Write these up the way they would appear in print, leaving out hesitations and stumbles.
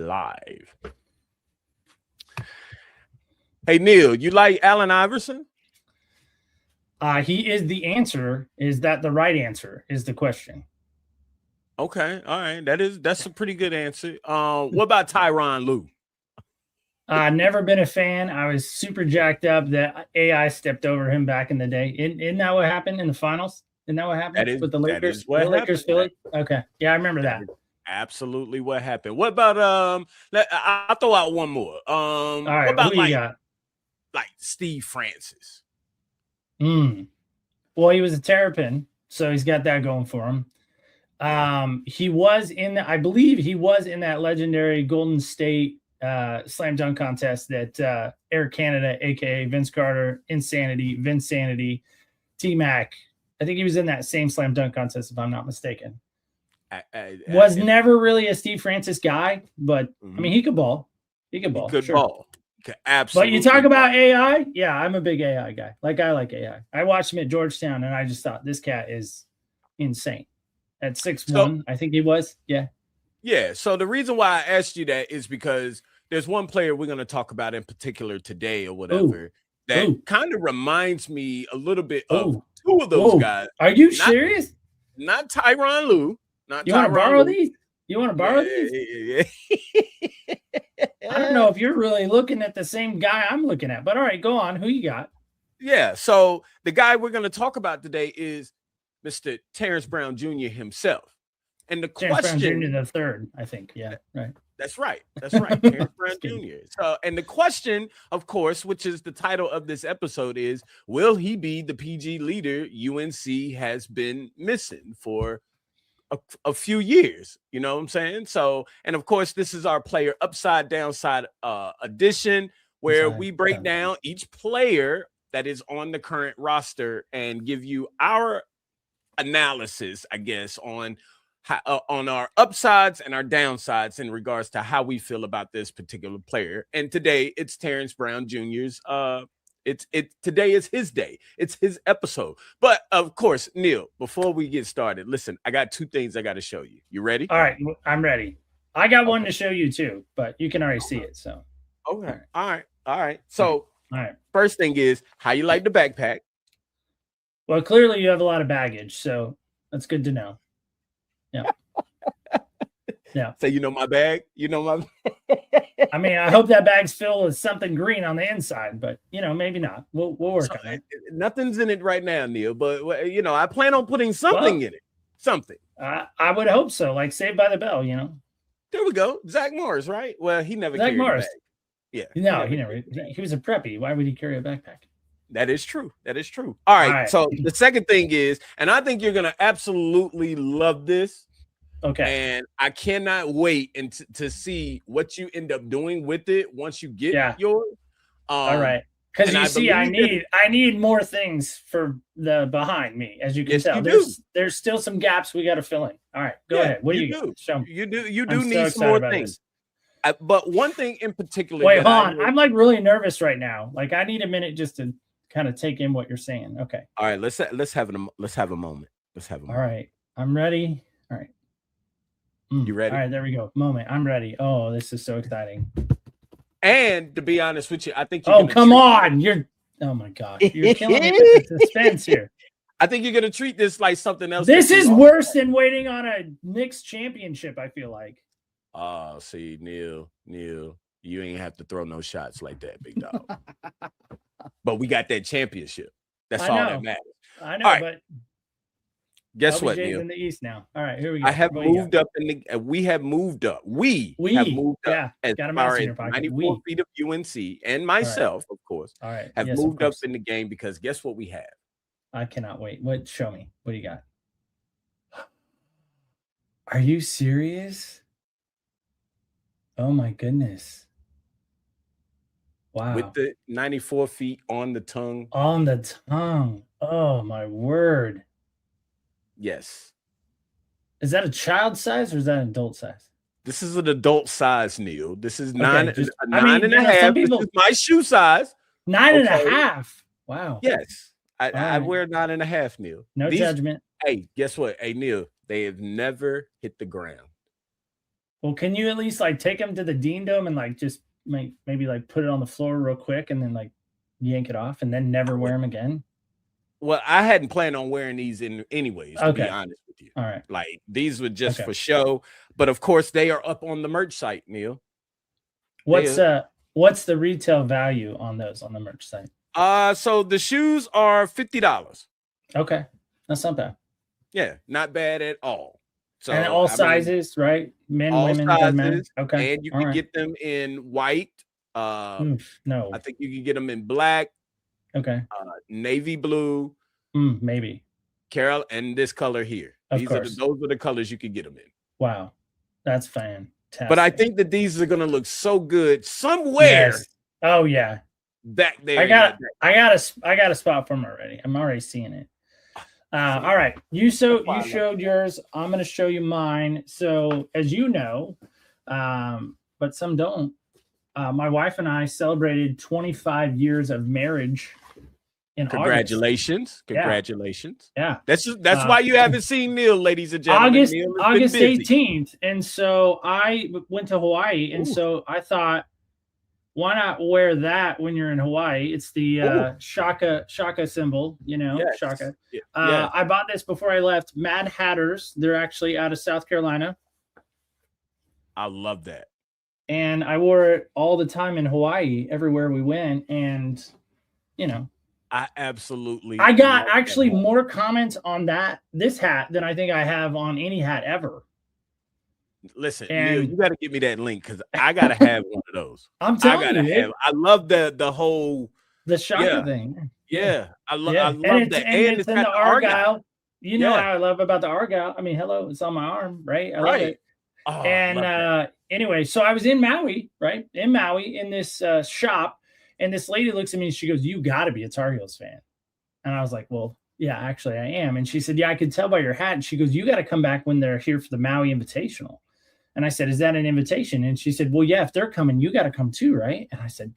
live. Hey, Neil, you like Allen Iverson? He is the answer. Is that the right answer? Is the question. Okay, all right. That's a pretty good answer. What about Tyronn Lue? Never been a fan. I was super jacked up that AI stepped over him back in the day. Isn't that what happened in the finals? Isn't that what happened with the Lakers? That is what happened. Lakers, Philly. Okay, yeah, I remember that. Absolutely, what happened. What about I'll throw out one more. All right, what about who you got? like Steve Francis? Well, he was a Terrapin, so he's got that going for him. He was I believe he was in that legendary Golden State slam dunk contest that Air Canada, aka Vince Carter, Insanity, Vinsanity, T-Mac. I think he was in that same slam dunk contest, if I'm not mistaken. Was never really a Steve Francis guy, but I mean, he could ball. He could ball. Ball. Absolutely. But you talk about AI, yeah, I'm a big AI guy. I like AI. I watched him at Georgetown, and I just thought this cat is insane. At 6'1", I think he was. Yeah. Yeah. So the reason why I asked you that is because there's one player we're going to talk about in particular today or whatever that kind of reminds me a little bit of two of those guys. Are you serious? Not Tyronn Lue. You want to borrow these? You want to borrow these? Yeah. I don't know if you're really looking at the same guy I'm looking at, but all right, go on. Who you got? Yeah. So the guy we're going to talk about today is Mr. Terrence Brown Jr. himself. And the Terrence question, Brown Jr. the third, I think. Yeah, right. That's right. Terrence Brown Jr. So, and the question, of course, which is the title of this episode, is: will he be the PG leader UNC has been missing for a few years? You know what I'm saying? So, and of course, this is our player upside downside edition, where we break down each player that is on the current roster and give you our analysis, I guess, on our upsides and our downsides in regards to how we feel about this particular player. And today it's Terrence Brown Jr.'s today is his day. It's his episode. But of course, Neil, before we get started, listen, I got two things I got to show you. You ready? All right, I'm ready. I got one to show you too, but you can already see it. So okay. All right. So first thing is, how you like the backpack? Well, clearly you have a lot of baggage, so that's good to know. Yeah. Yeah. So you know my bag? You know my I mean, I hope that bag's filled with something green on the inside, but maybe not. We'll work on it. Nothing's in it right now, Neil, but I plan on putting something in it. Something. I would hope so, like Saved by the Bell, There we go. Zach Morris, right? Well, he never carried a bag. Yeah. No, he never. He was a preppy. Why would he carry a backpack? That is true. All right. So the second thing is, and I think you're going to absolutely love this. Okay. And I cannot wait to see what you end up doing with it once you get yours. All right. Because you see, I need more things for the behind me, as you can tell. There's still some gaps we got to fill in. All right, go ahead. What do you do? Show me. You do need some more things. But one thing in particular. Wait, hold on. I'm like really nervous right now. Like I need a minute just to kind of take in what you're saying. Okay. All right. Let's have a moment. All right. I'm ready. All right. You ready? All right, there we go. Moment. I'm ready. Oh, this is so exciting. And to be honest with you, I think come on. Oh my God. You're killing me with the suspense here. I think you're gonna treat this like something else. This is worse than waiting on a Knicks championship, I feel like. Oh, see, Neil, you ain't have to throw no shots like that, big dog. But we got that championship. That's all that matters. I know, but guess what, Neil? In the East now. All right, here we go. I have moved up we have moved up. We have moved up as far as 94 feet of UNC and myself, of course, have moved up in the game because guess what we have? I cannot wait. Show me. What do you got? Are you serious? Oh my goodness. Wow. With the 94 feet on the tongue. On the tongue. Oh my word. Yes. Is that a child size or is that an adult size? This is an adult size, Neil. This is nine and a half. This is my shoe size. 9.5. Wow. Yes. I wear 9.5, Neil. No judgment. Hey, guess what? Hey, Neil, they have never hit the ground. Well, can you at least like take them to the Dean Dome and like just maybe like put it on the floor real quick and then like yank it off and then never wear them again? Well, I hadn't planned on wearing these in anyways, to be honest with you. All right. Like these were just for show, but of course they are up on the merch site, Neil. What's the retail value on those on the merch site? So the shoes are $50. Okay. That's not bad. Yeah, not bad at all. So and all sizes, right? Men, women, men. Okay. And you can get them in white. No. I think you can get them in black. Okay. Navy blue. Maybe. Carol, and this color here. Those are the colors you can get them in. Wow. That's fantastic. But I think that these are gonna look so good somewhere. Yes. Oh yeah. Back there. I got a spot for them already. I'm already seeing it. All right. You showed yours. I'm gonna show you mine. So as you know, but some don't. My wife and I celebrated 25 years of marriage in Congratulations. August. Congratulations. Yeah. That's why you haven't seen Neil, ladies and gentlemen. August 18th. And so I went to Hawaii. And so I thought, why not wear that when you're in Hawaii? It's the shaka symbol, Yes. shaka. I bought this before I left. Mad Hatters. They're actually out of South Carolina. I love that. And I wore it all the time in Hawaii, everywhere we went. And, I absolutely. I got actually more comments on this hat than I think I have on any hat ever. Listen, Neil, you got to give me that link because I got to have one of those. I'm telling you. I love the whole. The shaka thing. Yeah. I love that. And it's in the Argyle. You know how I love about the Argyle. I mean, hello, it's on my arm, right? I love it. Oh, and anyway, so I was in Maui, right? In Maui in this shop. And this lady looks at me and she goes, "You got to be a Tar Heels fan." And I was like, "Well, yeah, actually I am." And she said, "Yeah, I could tell by your hat." And she goes, "You got to come back when they're here for the Maui Invitational." And I said, "Is that an invitation?" And she said, "Well, yeah, if they're coming, you got to come too, right?" And I said,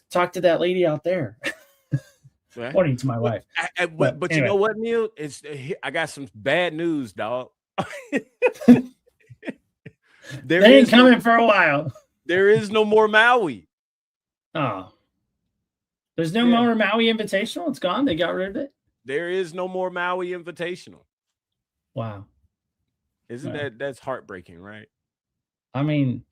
"Talk to that lady out there." Right. Pointing to my wife. But anyway. You know what, Neil? I got some bad news, dog. They ain't coming for a while. There is no more Maui. Oh. There's no more Maui Invitational? It's gone? They got rid of it? There is no more Maui Invitational. Wow. Isn't that's heartbreaking, right? I mean,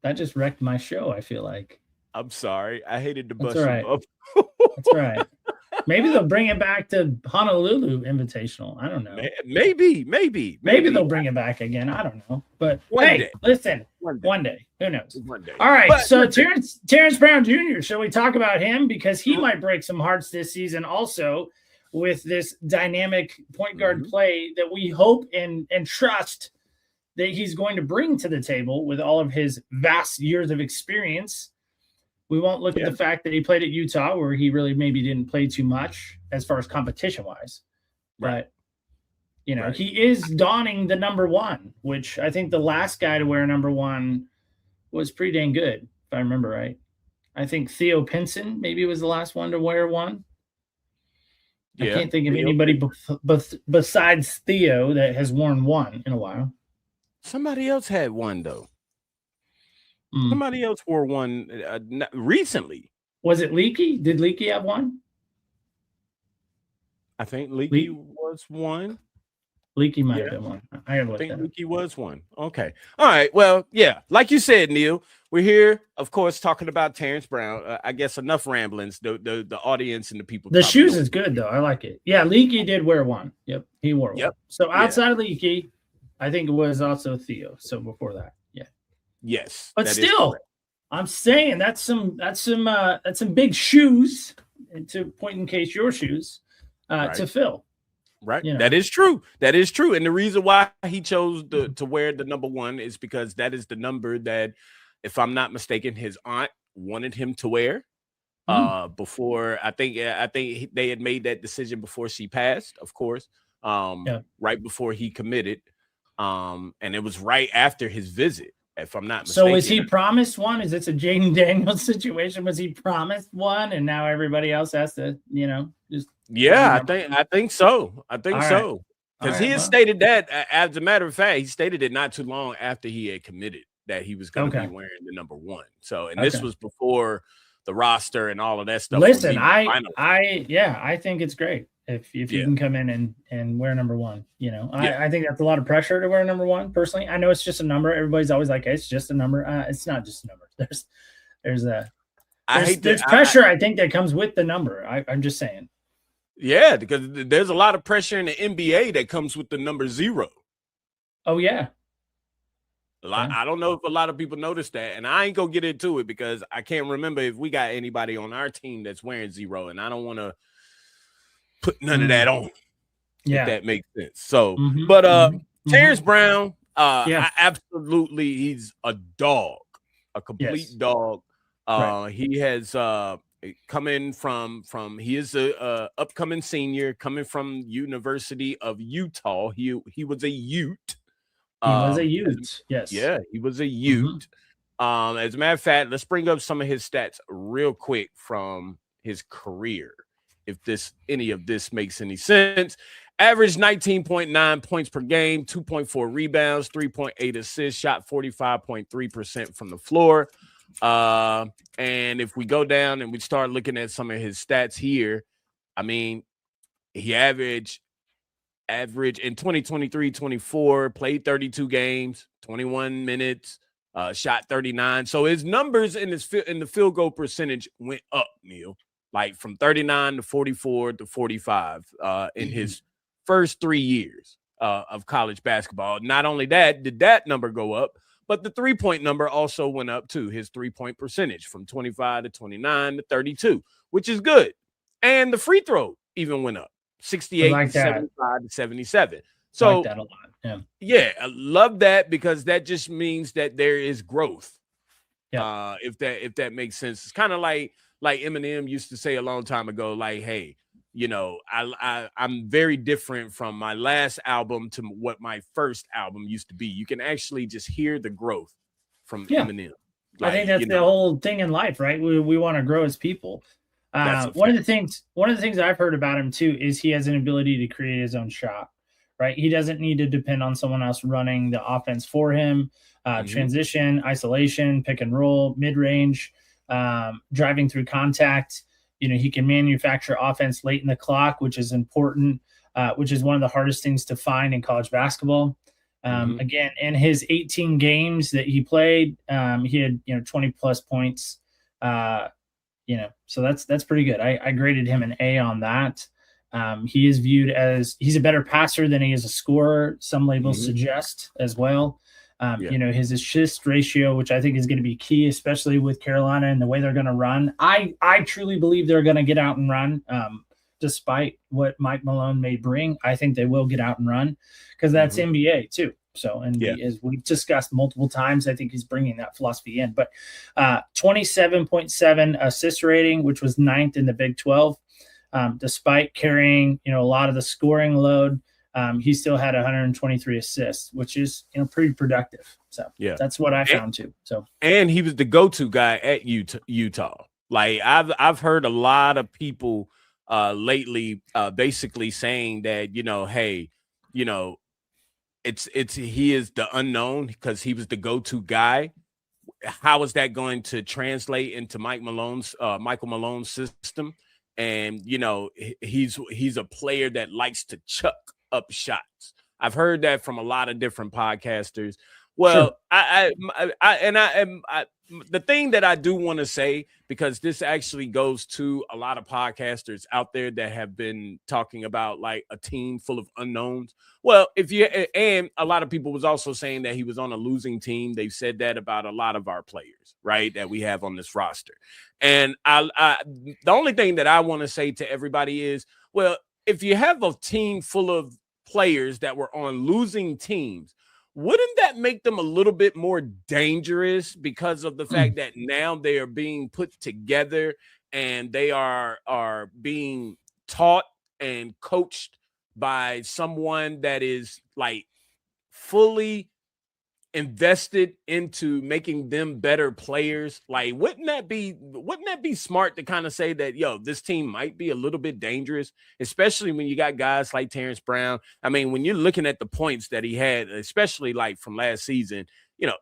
that just wrecked my show, I feel like. I'm sorry. I hated to bust you up. That's right. Maybe they'll bring it back to Honolulu Invitational. I don't know. Maybe they'll bring it back again. I don't know. But listen, one day. Who knows? One day. All right. So Terrence Brown Jr., shall we talk about him? Because he might break some hearts this season also with this dynamic point guard play that we hope and trust that he's going to bring to the table with all of his vast years of experience. We won't look at the fact that he played at Utah, where he really maybe didn't play too much as far as competition-wise. Right. But, he is donning the number one, which I think the last guy to wear number one was pretty dang good, if I remember right. I think Theo Pinson maybe was the last one to wear one. I can't think of anybody besides Theo that has worn one in a while. Somebody else had one, though. Somebody else wore one recently. Was it Leaky? Did Leaky have one? I think Leaky was one. Leaky might have been one. I think Leaky was one. Okay. All right. Well, like you said, Neil, we're here, of course, talking about Terrence Brown. I guess enough ramblings. The audience and the people. The shoes is good though. I like it. Yeah, Leaky did wear one. Yep, he wore one. So outside of Leaky, I think it was also Theo. So before that. Yes, but still, I'm saying that's some big shoes to point in case your shoes to fill. Right. That is true. And the reason why he chose to wear the number one is because that is the number that, if I'm not mistaken, his aunt wanted him to wear. Before I think they had made that decision before she passed, of course. Right before he committed. And it was right after his visit. If I'm not mistaken. So was he promised one? Is this a Jaden Daniels situation? Was he promised one and now everybody else has to, just I think so. I think so. Because he has stated that, as a matter of fact, he stated it not too long after he had committed that he was going to be wearing the number 1. So, and this was before the roster and all of that stuff. Listen, I think it's great if you can come in and wear number 1. You know, I think that's a lot of pressure to wear number 1. Personally, I know it's just a number. Everybody's always like, hey, it's just a number. It's not just a number. There's pressure. I think that comes with the number. I'm just saying. Yeah, because there's a lot of pressure in the NBA that comes with the number 0. Oh, yeah. I don't know if a lot of people notice that, and I ain't gonna get into it because I can't remember if we got anybody on our team that's wearing 0, and I don't want to put none of that on. If that makes sense. So, Terrence Brown, absolutely, he's a dog, a complete dog. He has coming from he is a upcoming senior coming from University of Utah. He was a Ute. He was a Ute. Yes. Yeah, he was a Ute. As a matter of fact, let's bring up some of his stats real quick from his career. If any of this makes any sense. Averaged 19.9 points per game, 2.4 rebounds, 3.8 assists, shot 45.3% from the floor. And if we go down and we start looking at some of his stats here, I mean, he averaged in 2023-24, played 32 games, 21 minutes, shot 39. So his numbers in the field goal percentage went up, Neil, like from 39 to 44 to 45 in his first 3 years of college basketball. Not only that, did that number go up, but the 3-point number also went up too. His 3-point percentage from 25 to 29 to 32, which is good. And the free throw even went up, 68 to 75 to 77. So I like that a lot. Yeah, I love that because that just means that there is growth. Yeah. If that makes sense. It's kind of like Eminem used to say a long time ago, like, hey, you know, I'm very different from my last album to what my first album used to be. You can actually just hear the growth from Eminem. Like, I think that's the whole thing in life, right? We want to grow as people. One of the things I've heard about him too is he has an ability to create his own shot, right? He doesn't need to depend on someone else running the offense for him. Transition, isolation, pick and roll, mid-range, driving through contact. You know, he can manufacture offense late in the clock, which is important, which is one of the hardest things to find in college basketball. Again, in his 18 games that he played, he had, 20 plus points, so that's pretty good. I graded him an A on that. He is viewed as he's a better passer than he is a scorer. Some labels suggest as well. His assist ratio, which I think is going to be key, especially with Carolina and the way they're going to run. I truly believe they're going to get out and run, despite what Mike Malone may bring. I think they will get out and run because that's NBA too. So, and as we've discussed multiple times, I think he's bringing that philosophy in. But 27.7 assist rating, which was 9th in the Big 12, despite carrying a lot of the scoring load. He still had 123 assists, which is pretty productive. So that's what I found too. So, and he was the go-to guy at Utah. Like I've heard a lot of people lately basically saying that hey, he is the unknown because he was the go-to guy. How is that going to translate into Michael Malone's system? And he's a player that likes to chuck up shots. I've heard that from a lot of different podcasters. Well, sure. The thing that I do want to say, because this actually goes to a lot of podcasters out there that have been talking about like a team full of unknowns. Well, and a lot of people was also saying that he was on a losing team. They've said that about a lot of our players, right, that we have on this roster. And the only thing that I want to say to everybody is, well, if you have a team full of players that were on losing teams, wouldn't that make them a little bit more dangerous because of the fact that now they are being put together and they are being taught and coached by someone that is like fully invested into making them better players, like wouldn't that be smart to kind of say that, yo, this team might be a little bit dangerous, especially when you got guys like Terrence Brown. I mean, when you're looking at the points that he had, especially like from last season,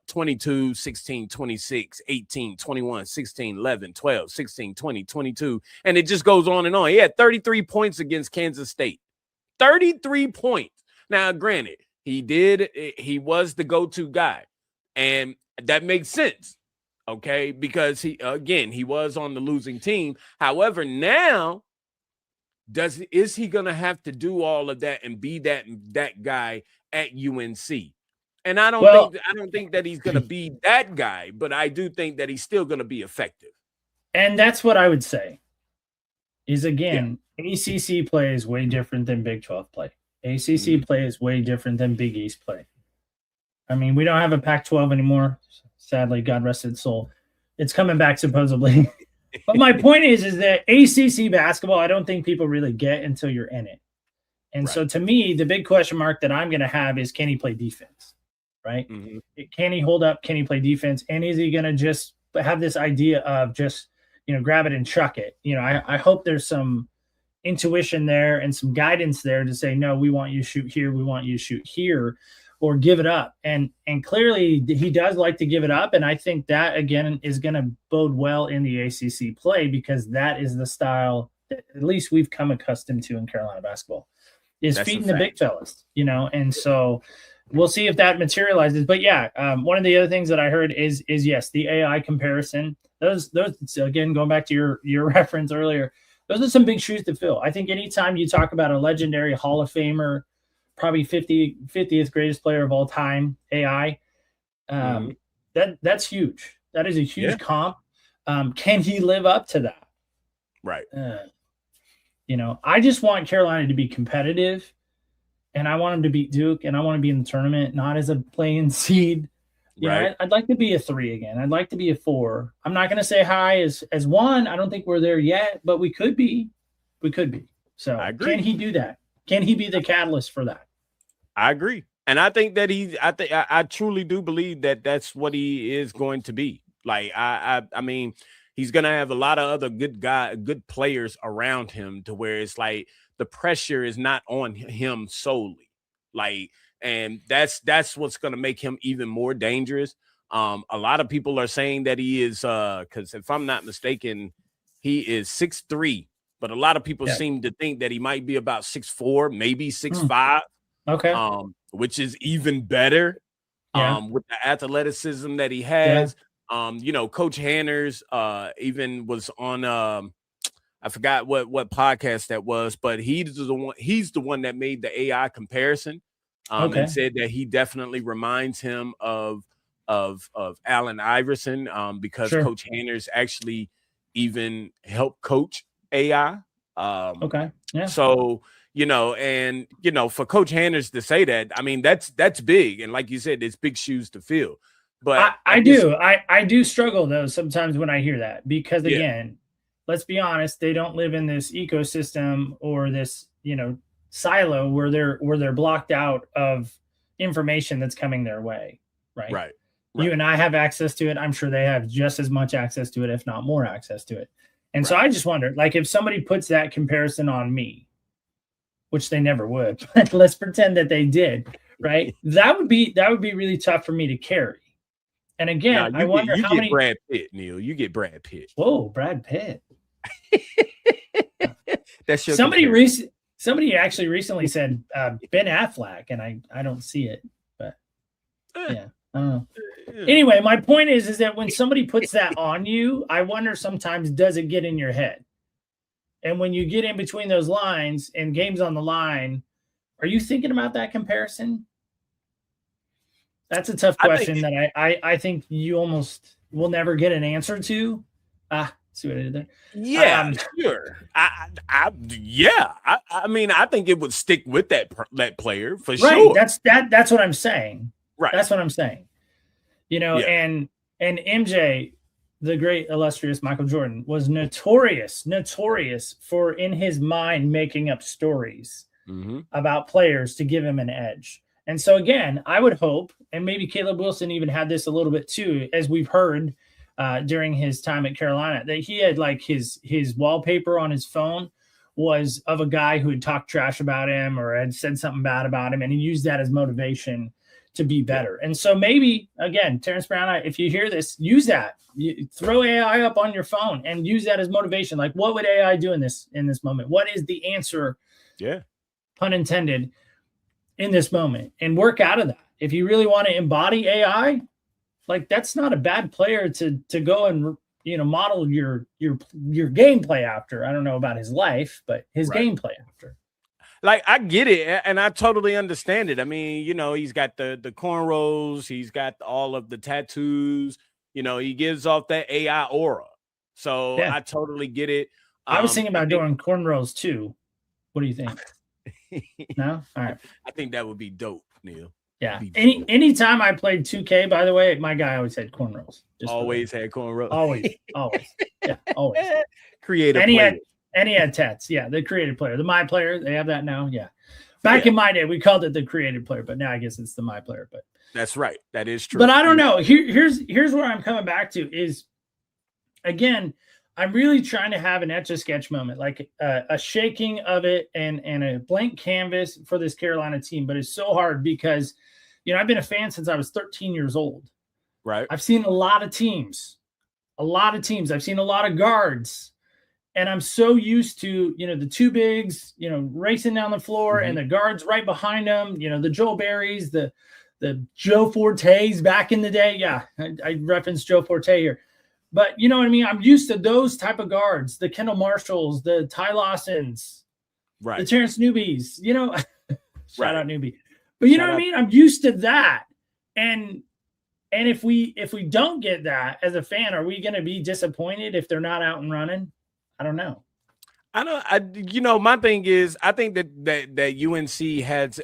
22, 16, 26, 18, 21, 16, 11, 12, 16, 20, 22, and it just goes on and on. He had 33 points against Kansas State. 33 points. Now, granted, he was the go-to guy, and that makes sense, okay, because he was on the losing team. However, now is he going to have to do all of that and be that guy at UNC? And I don't think that he's going to be that guy, but I do think that he's still going to be effective. And that's what I would say is, again, ACC play is way different than Big 12 play. ACC play is way different than Big East play. I mean, we don't have a Pac-12 anymore. Sadly, God rest its soul. It's coming back supposedly. But my point is that ACC basketball, I don't think people really get until you're in it. And so to me, the big question mark that I'm going to have is, can he play defense? Right? Mm-hmm. Can he hold up? Can he play defense? And is he going to just have this idea of just, grab it and chuck it? I hope there's some intuition there and some guidance there to say, no, we want you to shoot here, we want you to shoot here, or give it up. And clearly he does like to give it up, and I think that again is going to bode well in the ACC play, because that is the style that at least we've come accustomed to in Carolina basketball, is feeding the big fellas, and so we'll see if that materializes. But one of the other things that I heard is yes, the AI comparison. Those again, going back to your reference earlier, those are some big shoes to fill. I think anytime you talk about a legendary Hall of Famer, probably 50th greatest player of all time, AI, that's huge. That is a huge comp. Can he live up to that? Right. I just want Carolina to be competitive, and I want him to beat Duke, and I want to be in the tournament, not as a play-in seed. I'd like to be a 3 again. I'd like to be a 4. I'm not going to say high as 1. I don't think we're there yet, but we could be. We could be. So can he do that? Can he be the catalyst for that? I agree. And I think that I truly do believe that that's what he is going to be. Like, I mean, he's going to have a lot of other good players around him, to where it's like the pressure is not on him solely. Like, and that's what's going to make him even more dangerous. A lot of people are saying that he is, because if I'm not mistaken, he is 6'3", but a lot of people seem to think that he might be about 6'4", maybe 6'5". Okay. Which is even better. With the athleticism that he has. Coach Hanners even was on I forgot what podcast that was, but he's the one that made the AI comparison. And said that he definitely reminds him of Allen Iverson, because Coach Hanners actually even helped coach AI. So, for Coach Hanners to say that, I mean, that's big. And like you said, it's big shoes to fill. But I do struggle though sometimes when I hear that, because again, let's be honest, they don't live in this ecosystem or this, silo where they're blocked out of information that's coming their way. Right. You and I have access to it. I'm sure they have just as much access to it, if not more access to it. And so I just wonder, like, if somebody puts that comparison on me, which they never would, but let's pretend that they did, right? That would be really tough for me to carry. And again, I wonder how many. Brad Pitt, Neil. You get Brad Pitt. Whoa, Brad Pitt. That's your somebody actually recently said Ben Affleck, and I don't see it, but I don't know. Anyway, my point is that when somebody puts that on you, I wonder sometimes, does it get in your head? And when you get in between those lines and games on the line, are you thinking about that comparison? That's a tough question that I think you almost will never get an answer to. See what I did there? Yeah, sure. I mean, I think it would stick with that player for sure. That's what I'm saying. Right. That's what I'm saying. And MJ, the great illustrious Michael Jordan, was notorious for, in his mind, making up stories about players to give him an edge. And so again, I would hope, and maybe Caleb Wilson even had this a little bit too, as we've heard during his time at Carolina, that he had like his wallpaper on his phone was of a guy who had talked trash about him or had said something bad about him, and he used that as motivation to be better. And so maybe, again, Terrence Brown, if you hear this, use that. You throw AI up on your phone and use that as motivation. Like, what would AI do in this moment? What is the answer? Yeah. Pun intended, in this moment, and work out of that. If you really want to embody AI, like that's not a bad player to go and model your gameplay after. I don't know about his life, but his gameplay after. Like, I get it, and I totally understand it. I mean, he's got the cornrows, he's got all of the tattoos, he gives off that AI aura. So I totally get it. I was thinking about doing cornrows too. What do you think? No? All right. I think that would be dope, Neil. Yeah. Anytime I played 2K, by the way, my guy always had cornrows. Always had cornrows. Always. Yeah, always. Creative player. And he had tats. Yeah, the creative player. The My Player, they have that now. Yeah. Back in my day, we called it the creative player, but now I guess it's the My Player. But that's right. That is true. But I don't know. Here's where I'm coming back to is, again, I'm really trying to have an Etch-a-Sketch moment, like a shaking of it and a blank canvas for this Carolina team. But it's so hard because, I've been a fan since I was 13 years old. Right. I've seen a lot of teams. I've seen a lot of guards. And I'm so used to, the two bigs, racing down the floor and the guards right behind them, the Joel Berrys, the Joe Fortes back in the day. Yeah, I referenced Joe Forte here. But you know what I mean? I'm used to those type of guards, the Kendall Marshalls, the Ty Lawsons, the Terrence Newbies, shout out Newbie. But you know what I mean? I'm used to that. And if we don't get that as a fan, are we going to be disappointed if they're not out and running? I don't know. My thing is, I think that UNC has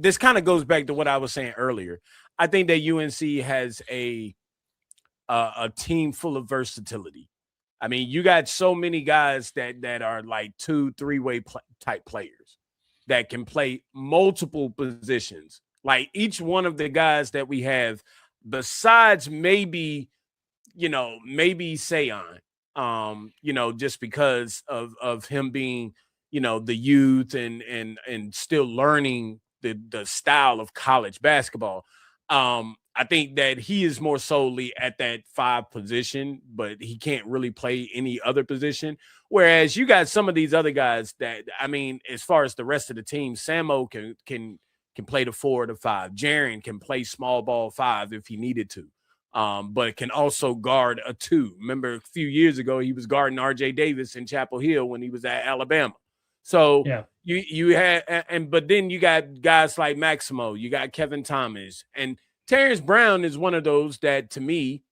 this kind of goes back to what I was saying earlier. I think that UNC has a team full of versatility. I mean, you got so many guys that are like 2-3-way type players that can play multiple positions. Like each one of the guys that we have, besides maybe Sayon, just because of him being, the youth and still learning the style of college basketball. I think that he is more solely at that 5 position, but he can't really play any other position. Whereas you got some of these other guys that, I mean, as far as the rest of the team, Samo can play the 4 or the 5. Jaren can play small ball 5 if he needed to. But can also guard a 2. Remember, a few years ago, he was guarding RJ Davis in Chapel Hill when he was at Alabama. So you had, but then you got guys like Maximo, you got Kevin Thomas, and Terrence Brown is one of those that, to me,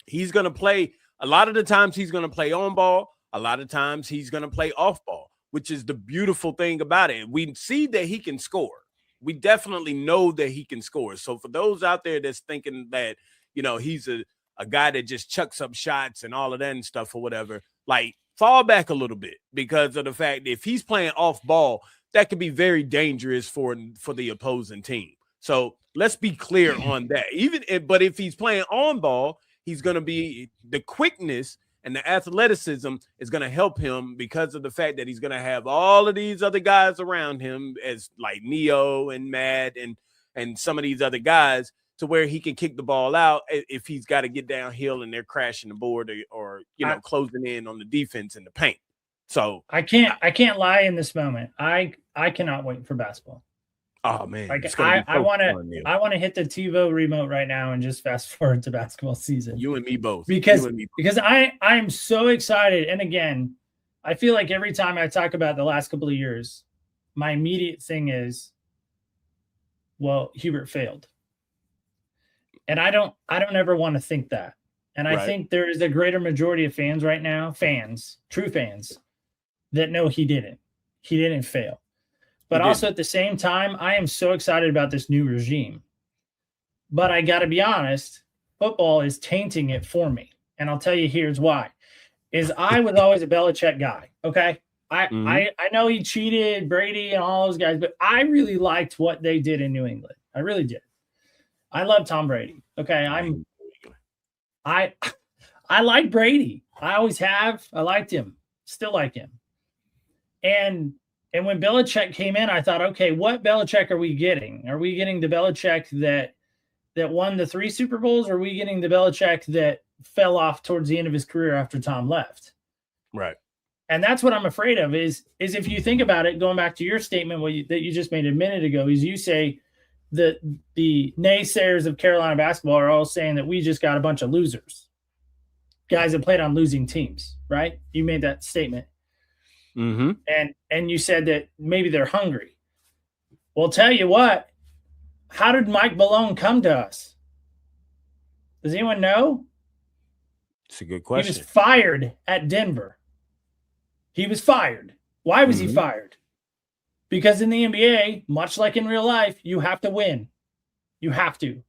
he's going to play. A lot of the times he's going to play on ball. A lot of times he's going to play off ball, which is the beautiful thing about it. We see that he can score. We definitely know that he can score. So for those out there that's thinking that, he's a guy that just chucks up shots and all of that and stuff or whatever, like, fall back a little bit, because of the fact that if he's playing off ball, that could be very dangerous for the opposing team. So let's be clear on that. But if he's playing on ball, he's going to be, the quickness and the athleticism is going to help him, because of the fact that he's going to have all of these other guys around him, as like Neo and Matt and some of these other guys, to where he can kick the ball out if he's got to get downhill and they're crashing the board or closing in on the defense in the paint. So I can't lie in this moment. I cannot wait for basketball. Oh man, like I want to hit the TiVo remote right now and just fast forward to basketball season. You and me both. Because I am so excited. And again, I feel like every time I talk about the last couple of years, my immediate thing is, well, Hubert failed. And I don't ever want to think that. And I think there is a greater majority of fans right now, true fans, that know he didn't fail. But also at the same time, I am so excited about this new regime. But I got to be honest, football is tainting it for me. And I'll tell you here's why. I was always a Belichick guy, okay? I know he cheated Brady and all those guys, but I really liked what they did in New England. I really did. I love Tom Brady. Okay, I like Brady. I always have. I liked him. Still like him. And when Belichick came in, I thought, okay, what Belichick are we getting? Are we getting the Belichick that won the 3 Super Bowls, or are we getting the Belichick that fell off towards the end of his career after Tom left? Right. And that's what I'm afraid of is if you think about it, going back to your statement that you just made a minute ago, is you say that the naysayers of Carolina basketball are all saying that we just got a bunch of losers, guys that played on losing teams, right? You made that statement. Mm-hmm. And you said that maybe they're hungry. Well, tell you what, how did Mike Malone come to us? Does anyone know? It's a good question. He was fired at Denver. He was fired. Why was he fired? Because in the NBA, much like in real life, you have to win. You have to.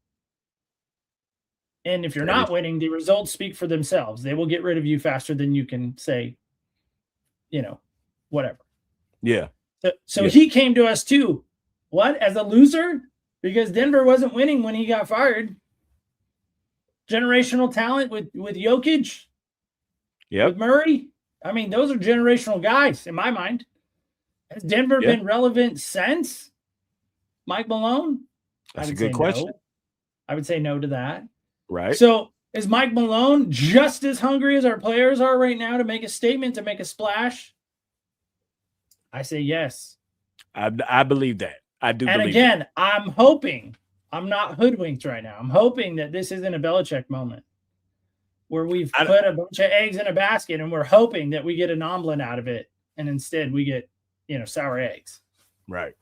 And if you're not winning, the results speak for themselves. They will get rid of you faster than you can say, whatever. Yeah. So he came to us too. What? As a loser? Because Denver wasn't winning when he got fired. Generational talent with Jokic. Yep. With Murray. I mean, those are generational guys in my mind. Has Denver been relevant since Mike Malone? That's a good question. No. I would say no to that. Right. So is Mike Malone just as hungry as our players are right now to make a statement, to make a splash? I say yes. I believe that. I do believe that. And again, I'm hoping, I'm not hoodwinked right now. I'm hoping that this isn't a Belichick moment where we've put a bunch of eggs in a basket and we're hoping that we get an omelet out of it. And instead we get, sour eggs. Right.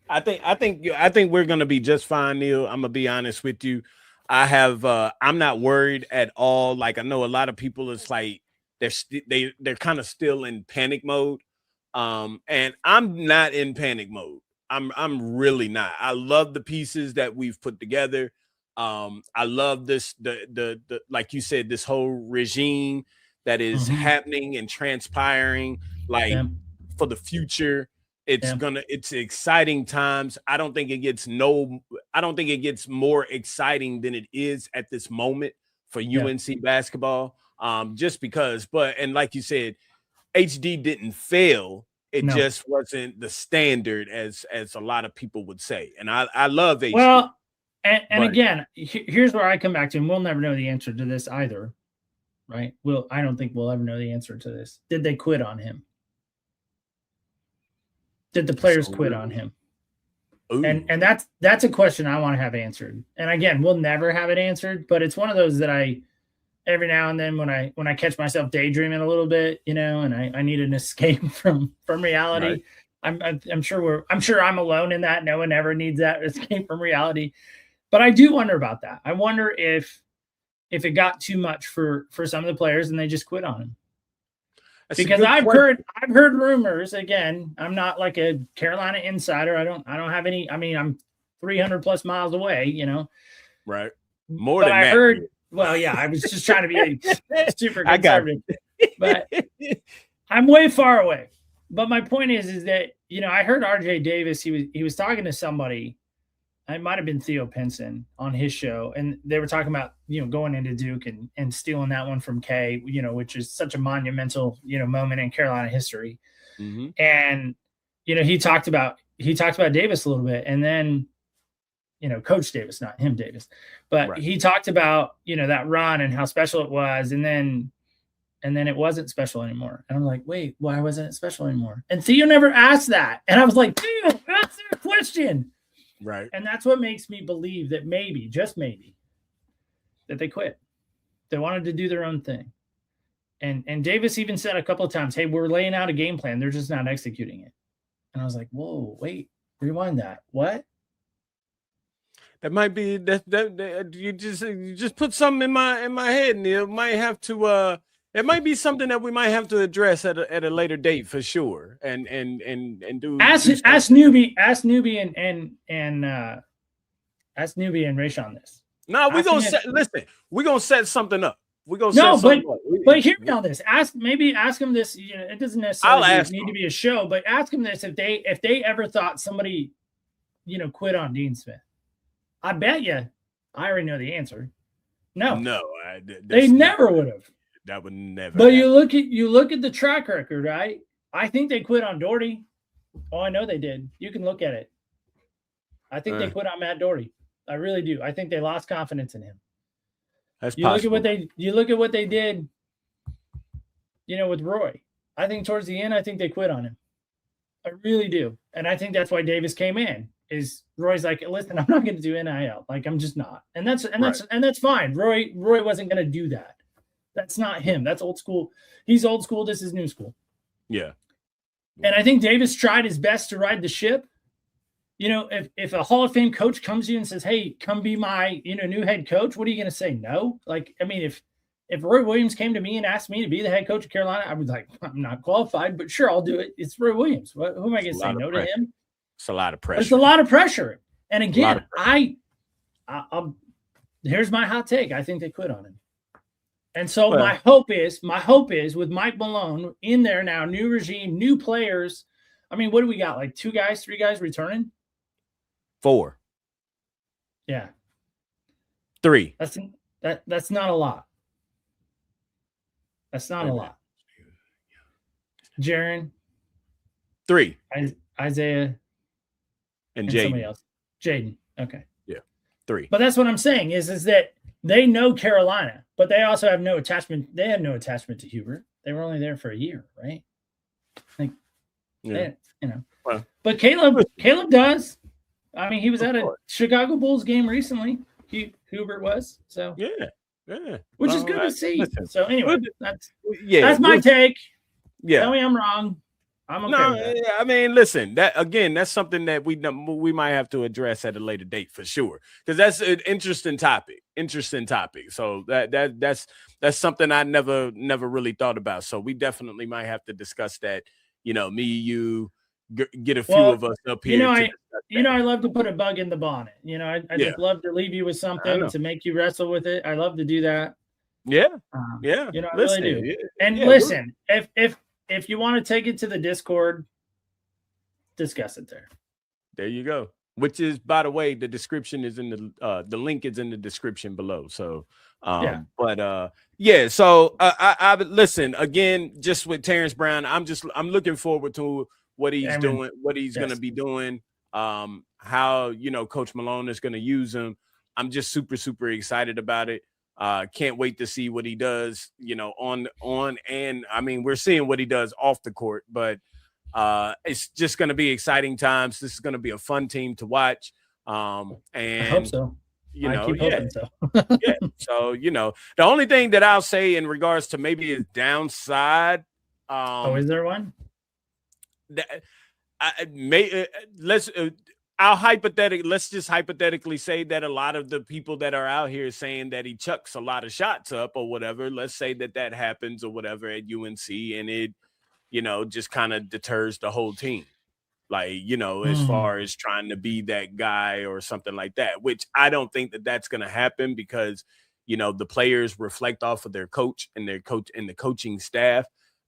I think we're going to be just fine, Neil. I'm going to be honest with you. I'm not worried at all. Like, I know a lot of people, it's like they're kind of still in panic mode. And I'm not in panic mode. I'm really not. I love the pieces that we've put together. I love this, the like you said, this whole regime that is happening and transpiring, like for the future. It's exciting times. I don't think it gets more exciting than it is at this moment for UNC basketball. Just because, and like you said, HD didn't fail. It just wasn't the standard as a lot of people would say. And I love HD. Well, and again, here's where I come back to, and we'll never know the answer to this either, right? I don't think we'll ever know the answer to this. Did they quit on him? Did the players quit on him? Ooh. And that's a question I want to have answered. And again, we'll never have it answered, but it's one of those that every now and then when I catch myself daydreaming a little bit, and I need an escape from reality. Right. I'm sure I'm alone in that. No one ever needs that escape from reality. But I do wonder about that. I wonder if it got too much for some of the players and they just quit on him. That's because I've heard rumors. Again, I'm not like a Carolina insider. I don't have any. I mean, I'm 300 plus miles away. Right. More but than I that. Heard. Well, yeah. I was just trying to be super conservative, but I'm way far away. But my point is that I heard RJ Davis. He was talking to somebody. It might have been Theo Pinson on his show, and they were talking about going into Duke and stealing that one from K, which is such a monumental moment in Carolina history. Mm-hmm. And he talked about Davis a little bit, and then Coach Davis, not him Davis, but right. He talked about that run and how special it was, and then it wasn't special anymore. And I'm like, wait, why wasn't it special anymore? And Theo never asked that, and I was like, dude, that's their question. Right. And that's what makes me believe that maybe, just maybe, that they quit. They wanted to do their own thing. And Davis even said a couple of times, hey, we're laying out a game plan. They're just not executing it. And I was like, whoa, wait, rewind that. What? That might be that you just put something in my head, Neil. Might have to it might be something that we might have to address at a later date for sure, and do. Ask Newbie and Rayshon this. No, we're gonna set something up. we're gonna no, set but hear me on this. Ask him this. You know, it doesn't necessarily need to be a show, but ask him this: if they ever thought somebody, you know, quit on Dean Smith. I bet you, I already know the answer. No, they never would have. That would never. But happen. you look at the track record, right? I think they quit on Doherty. Oh, I know they did. You can look at it. I think they quit on Matt Doherty. I really do. I think they lost confidence in him. That's you possible. Look at what they did, you know, with Roy. I think towards the end, I think they quit on him. I really do. And I think that's why Davis came in. Is Roy's like, listen, I'm not going to do NIL. Like, I'm just not. And that's fine. Roy wasn't going to do that. That's not him. That's old school. He's old school. This is new school. Yeah. And I think Davis tried his best to ride the ship. You know, if a Hall of Fame coach comes to you and says, hey, come be my, you know, new head coach, what are you going to say? No? Like, I mean, if Roy Williams came to me and asked me to be the head coach of Carolina, I was like, I'm not qualified, but sure, I'll do it. It's Roy Williams. Who am I going to say no to him? It's a lot of pressure. It's a lot of pressure. And again, I'll here's my hot take. I think they quit on him. And so my hope is with Mike Malone in there now, new regime, new players. I mean, what do we got? Like 3 guys returning? 4. Yeah. 3. That's not a lot. That's not a lot. Jaron. 3. Isaiah. And Jaden. Somebody else. Jaden. Okay. Yeah. 3. But that's what I'm saying is that they know Carolina, but they also have no attachment. They had no attachment to Hubert. They were only there for a year, right? Like, you know. Well, but Caleb does. I mean, he was at a Chicago Bulls game recently. Hubert was. So yeah. Which is good to see. Listen, so anyway, that's my take. Yeah. Tell me I'm wrong. I'm okay. No, with that. I mean, listen. That's something that we might have to address at a later date for sure, because that's an interesting topic. So that's something I never really thought about. So we definitely might have to discuss that. You know, me, you, get a few of us up here. I love to put a bug in the bonnet. You know, I just love to leave you with something to make you wrestle with it. I love to do that. Yeah. You know, I really do. Yeah. And listen, if you want to take it to the Discord, discuss it there. There you go. Which is, by the way, the description is in the link is in the description below. So, So I listen again, just with Terrence Brown. I'm looking forward to what he's doing, what he's going to be doing. How, you know, Coach Malone is going to use him. I'm just super, super excited about it. Can't wait to see what he does, you know, on and I mean, we're seeing what he does off the court, but it's just going to be exciting times. This is going to be a fun team to watch. And I hope so. You know, So, you know, the only thing that I'll say in regards to maybe his downside. Is there one? Let's just hypothetically say that a lot of the people that are out here saying that he chucks a lot of shots up or whatever, let's say that happens or whatever at UNC, and it, you know, just kind of deters the whole team. Like, you know, as far as trying to be that guy or something like that, which I don't think that's going to happen, because, you know, the players reflect off of their coach and the coaching staff.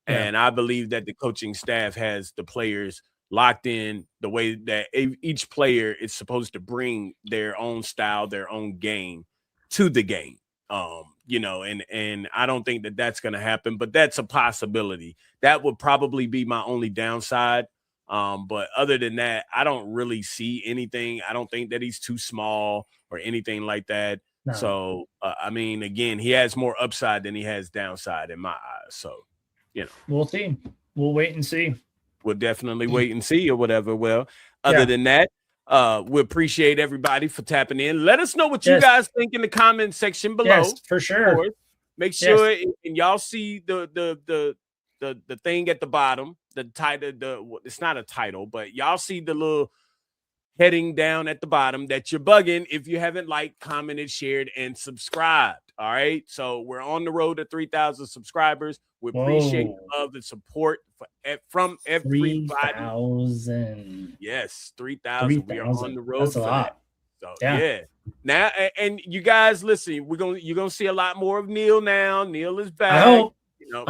Yeah. And I believe that the coaching staff has the players locked in the way that each player is supposed to bring their own style, their own game to the game. You know, and I don't think that's going to happen, but that's a possibility. That would probably be my only downside. But other than that, I don't really see anything. I don't think that he's too small or anything like that. No. So, I mean, again, he has more upside than he has downside in my eyes. So, you know, we'll see. We'll wait and see. We'll definitely wait and see or whatever. Well, other than that, we appreciate everybody for tapping in. Let us know what you guys think in the comment section below. Yes, for sure. Make sure and y'all see the thing at the bottom, the title, it's not a title, but y'all see the little heading down at the bottom that you're bugging if you haven't liked, commented, shared, and subscribed. All right. So we're on the road to 3,000 subscribers. We appreciate the love and support from everybody. 3,000. Yes, 3,000. We are on the road. That's a lot. So yeah. Now and you guys listen, you're gonna see a lot more of Neil now. Neil is back. I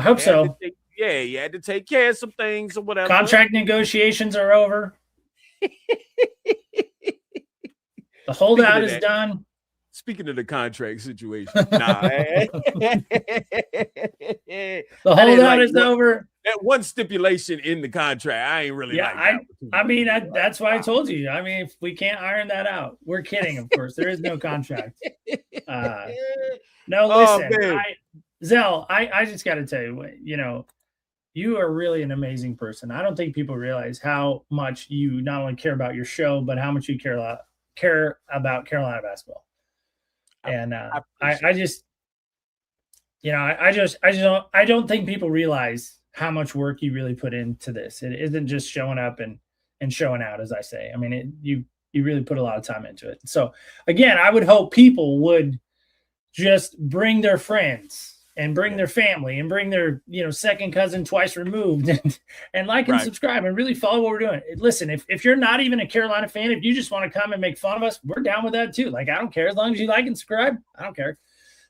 hope so. You had to take care of some things or whatever. Contract negotiations are over. The holdout is done. Speaking of the contract situation, the holdout is over. That one stipulation in the contract, I ain't really like that. I mean, that's why I told you. I mean, if we can't iron that out, we're kidding. Of course, there is no contract. No, listen, Zell, I just got to tell you, you are really an amazing person. I don't think people realize how much you not only care about your show, but how much you care about Carolina basketball. And I don't think people realize how much work you really put into this. It isn't just showing up and showing out, as I say. I mean, you really put a lot of time into it. So again, I would hope people would just bring their friends and bring their family and bring their, second cousin twice removed and like and subscribe and really follow what we're doing. Listen, if you're not even a Carolina fan, if you just want to come and make fun of us, we're down with that too. Like, I don't care. As long as you like and subscribe, I don't care.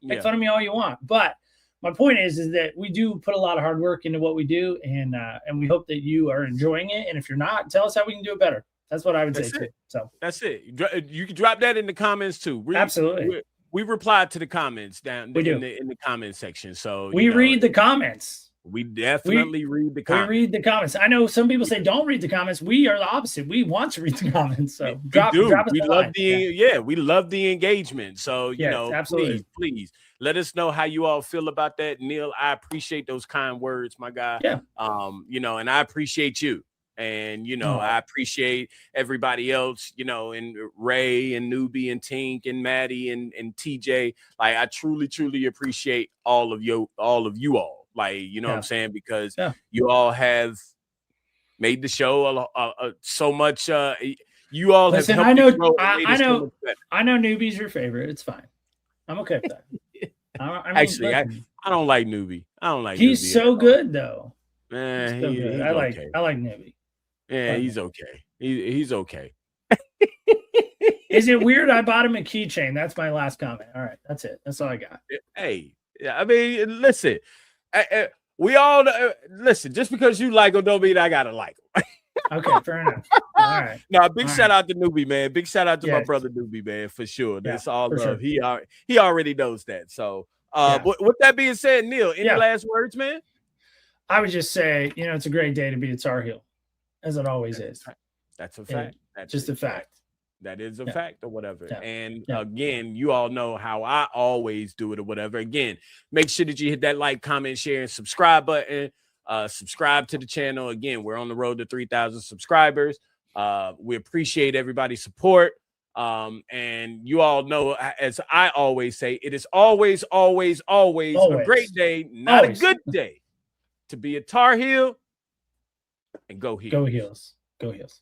Make fun of me all you want. But my point is that we do put a lot of hard work into what we do, and we hope that you are enjoying it. And if you're not, tell us how we can do it better. That's what I would say too. So that's it. You can drop that in the comments too. Absolutely. We replied to the comments down in the comment section. So we read the comments. We definitely read the comments. We read the comments. I know some people say don't read the comments. We are the opposite. We want to read the comments. So we drop we love we love the engagement. So absolutely. Please let us know how you all feel about that. Neil, I appreciate those kind words, my guy. Yeah. And I appreciate you. And, I appreciate everybody else, and Ray and Newbie and Tink and Maddie and TJ. Like, I truly, truly appreciate all of you all. Like, what I'm saying? Because you all have made the show so much. You all have helped I know Newbie's your favorite. It's fine. I'm okay with that. I don't like Newbie. I don't like He's Newbie so good, though. Man, he's I like Newbie. Yeah, he's okay. He's okay. Is it weird I bought him a keychain? That's my last comment. All right, that's it. That's all I got. Hey, I mean, listen, we all listen. Just because you like him, don't mean I gotta like him. Okay, fair enough. All right. No, big shout out to Newbie, man. Big shout out to my brother Newbie, man, for sure. That's all love. Sure. He already knows that. So, with that being said, Neil, any last words, man? I would just say, it's a great day to be a Tar Heel, as it always is. That's a fact. That's just a fact. That is a fact or whatever. And again, you all know how I always do it or whatever. Again, make sure that you hit that like, comment, share, and subscribe button. Subscribe to the channel. Again, we're on the road to 3,000 subscribers. We appreciate everybody's support. And you all know, as I always say, it is always a great day, not a good day, to be a Tar Heel and go Heels. Go Heels. Go Heels.